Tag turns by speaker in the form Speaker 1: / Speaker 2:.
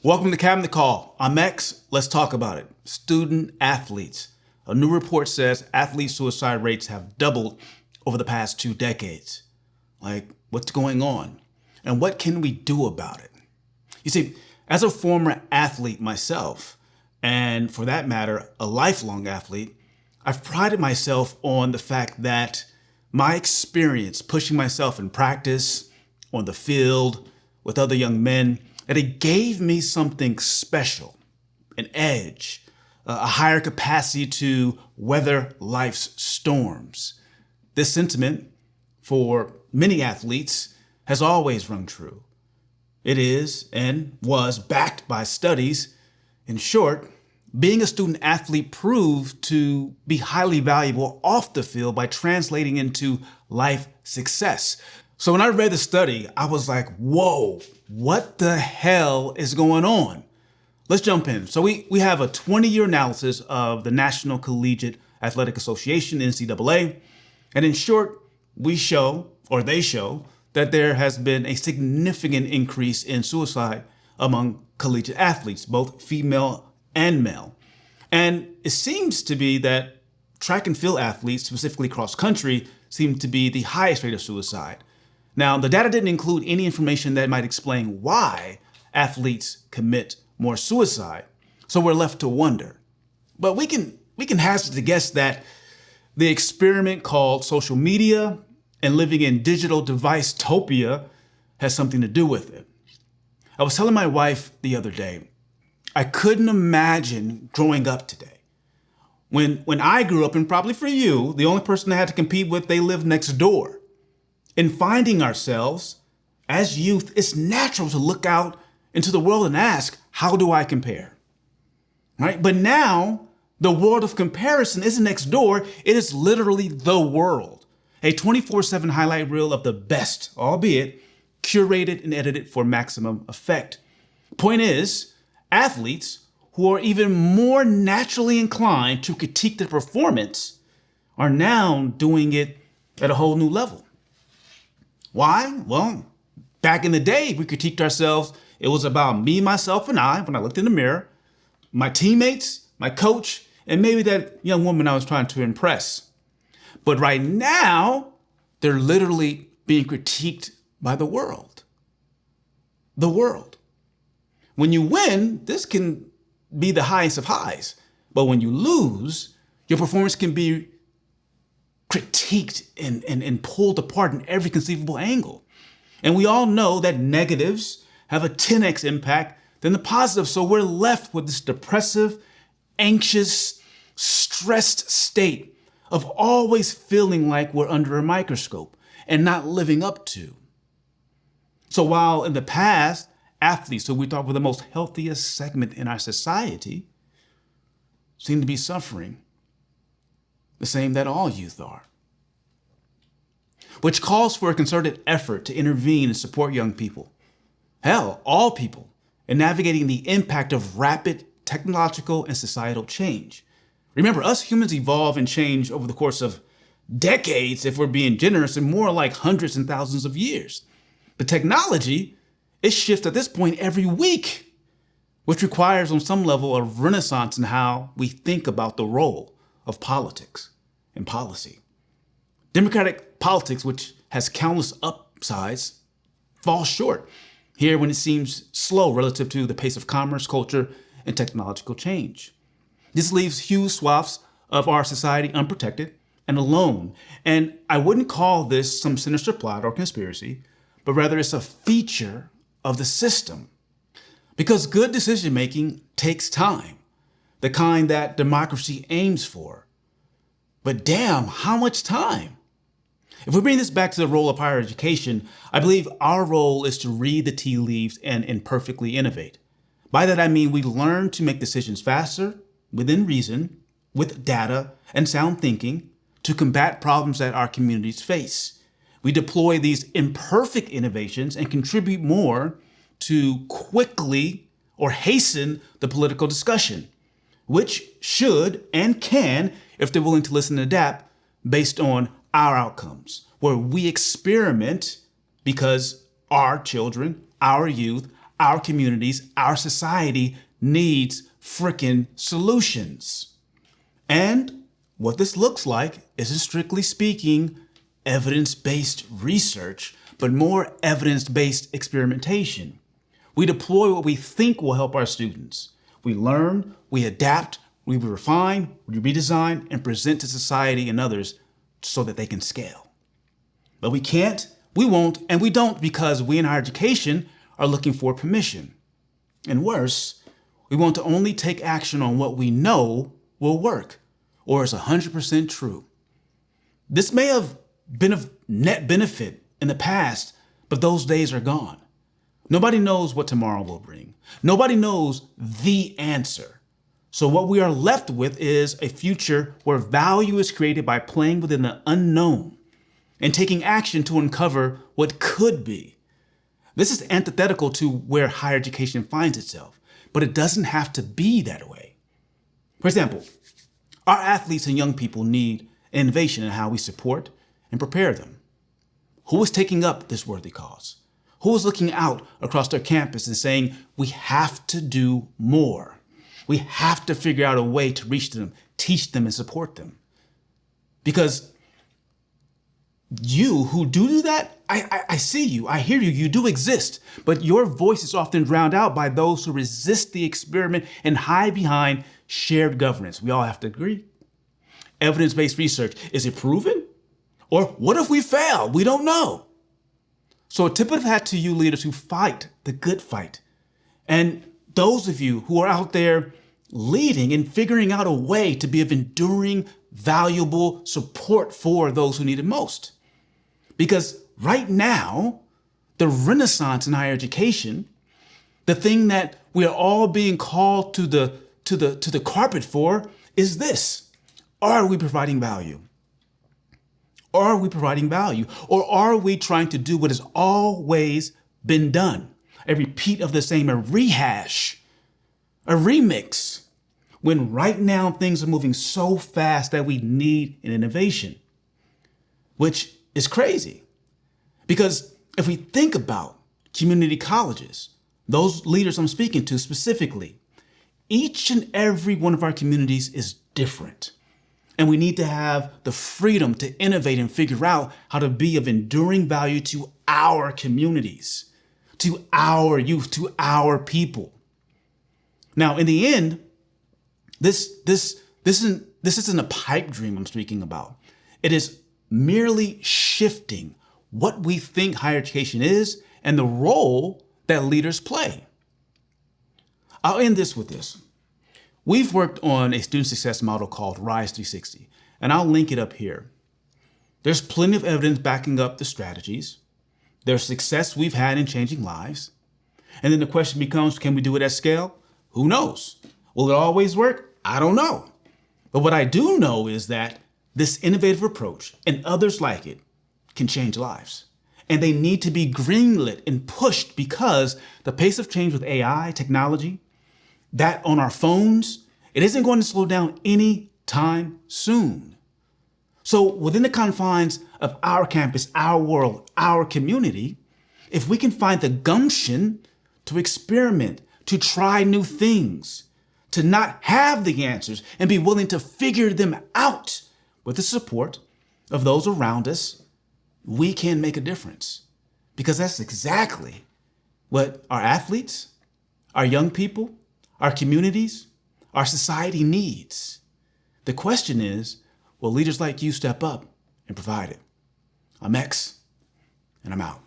Speaker 1: Welcome to Cabinet Call. I'm X. Let's talk about it. Student athletes. A new report says athlete suicide rates have doubled over the past 2 decades. What's going on? And what can we do about it? You see, as a former athlete myself, and for that matter, a lifelong athlete, I've prided myself on the fact that my experience pushing myself in practice, on the field, with other young men, that it gave me something special, an edge, a higher capacity to weather life's storms. This sentiment, for many athletes, has always rung true. It is and was backed by studies. In short, being a student athlete proved to be highly valuable off the field by translating into life success. So when I read the study, I was like, whoa, what the hell is going on? Let's jump in. So we have a 20-year analysis of the National Collegiate Athletic Association, NCAA. And in short, they show that there has been a significant increase in suicide among collegiate athletes, both female and male. And it seems to be that track and field athletes, specifically cross country, seem to be the highest rate of suicide. Now, the data didn't include any information that might explain why athletes commit more suicide, so we're left to wonder. But we can hazard to guess that the experiment called social media and living in digital device-topia has something to do with it. I was telling my wife the other day, I couldn't imagine growing up today. When I grew up, and probably for you, the only person I had to compete with, they lived next door. In finding ourselves as youth, it's natural to look out into the world and ask, how do I compare? Right? But now the world of comparison isn't next door. It is literally the world. A 24/7 highlight reel of the best, albeit curated and edited for maximum effect. Point is, athletes who are even more naturally inclined to critique their performance are now doing it at a whole new level. Why? Well, back in the day, we critiqued ourselves. It was about me, myself, and I when I looked in the mirror, my teammates, my coach, and maybe that young woman I was trying to impress. But right now, they're literally being critiqued by the world. The world. When you win, this can be the highest of highs. But when you lose, your performance can be critiqued and pulled apart in every conceivable angle. And we all know that negatives have a 10x impact than the positives. So we're left with this depressive, anxious, stressed state of always feeling like we're under a microscope and not living up to. So while in the past, athletes, who we thought were the most healthiest segment in our society, seem to be suffering the same that all youth are, which calls for a concerted effort to intervene and support young people, hell, all people, in navigating the impact of rapid technological and societal change. Remember, us humans evolve and change over the course of decades, if we're being generous, and more like hundreds and thousands of years. The technology, it shifts at this point every week, which requires on some level a renaissance in how we think about the role of politics and policy. Democratic politics, which has countless upsides, falls short here when it seems slow relative to the pace of commerce, culture, and technological change. This leaves huge swaths of our society unprotected and alone. And I wouldn't call this some sinister plot or conspiracy, but rather it's a feature of the system. Because good decision-making takes time, the kind that democracy aims for. But damn, how much time? If we bring this back to the role of higher education, I believe our role is to read the tea leaves and imperfectly innovate. By that, I mean we learn to make decisions faster, within reason, with data and sound thinking to combat problems that our communities face. We deploy these imperfect innovations and contribute more to quickly or hasten the political discussion, which should and can, if they're willing to listen and adapt, based on our outcomes, where we experiment because our children, our youth, our communities, our society needs frickin' solutions. And what this looks like isn't, strictly speaking, evidence-based research, but more evidence-based experimentation. We deploy what we think will help our students. We learn, we adapt, we refine, we redesign, and present to society and others so that they can scale. But we can't, we won't, and we don't because we in higher education are looking for permission. And worse, we want to only take action on what we know will work or is 100% true. This may have been of net benefit in the past, but those days are gone. Nobody knows what tomorrow will bring. Nobody knows the answer. So what we are left with is a future where value is created by playing within the unknown and taking action to uncover what could be. This is antithetical to where higher education finds itself, but it doesn't have to be that way. For example, our athletes and young people need innovation in how we support and prepare them. Who is taking up this worthy cause? Who is looking out across their campus and saying, we have to do more. We have to figure out a way to reach them, teach them, and support them. Because you who do that, I see you, I hear you, you do exist, but your voice is often drowned out by those who resist the experiment and hide behind shared governance. We all have to agree. Evidence-based research, is it proven? Or what if we fail? We don't know. So a tip of the hat to you leaders who fight the good fight. And those of you who are out there leading and figuring out a way to be of enduring, valuable support for those who need it most. Because right now, the renaissance in higher education, the thing that we are all being called to the carpet for is this. Are we providing value? Are we providing value? Or are we trying to do what has always been done? A repeat of the same, a rehash, a remix, when right now things are moving so fast that we need an innovation, which is crazy. Because if we think about community colleges, those leaders I'm speaking to specifically, each and every one of our communities is different. And we need to have the freedom to innovate and figure out how to be of enduring value to our communities, to our youth, to our people. Now, in the end, this isn't a pipe dream I'm speaking about. It is merely shifting what we think higher education is and the role that leaders play. I'll end this with this. We've worked on a student success model called Rise 360, and I'll link it up here. There's plenty of evidence backing up the strategies. There's success we've had in changing lives. And then the question becomes, can we do it at scale? Who knows? Will it always work? I don't know. But what I do know is that this innovative approach and others like it can change lives. And they need to be greenlit and pushed because the pace of change with AI, technology, that on our phones, it isn't going to slow down any time soon. So within the confines of our campus, our world, our community, if we can find the gumption to experiment, to try new things, to not have the answers and be willing to figure them out with the support of those around us, we can make a difference. Because that's exactly what our athletes, our young people, our communities, our society needs. The question is, will leaders like you step up and provide it? I'm X, and I'm out.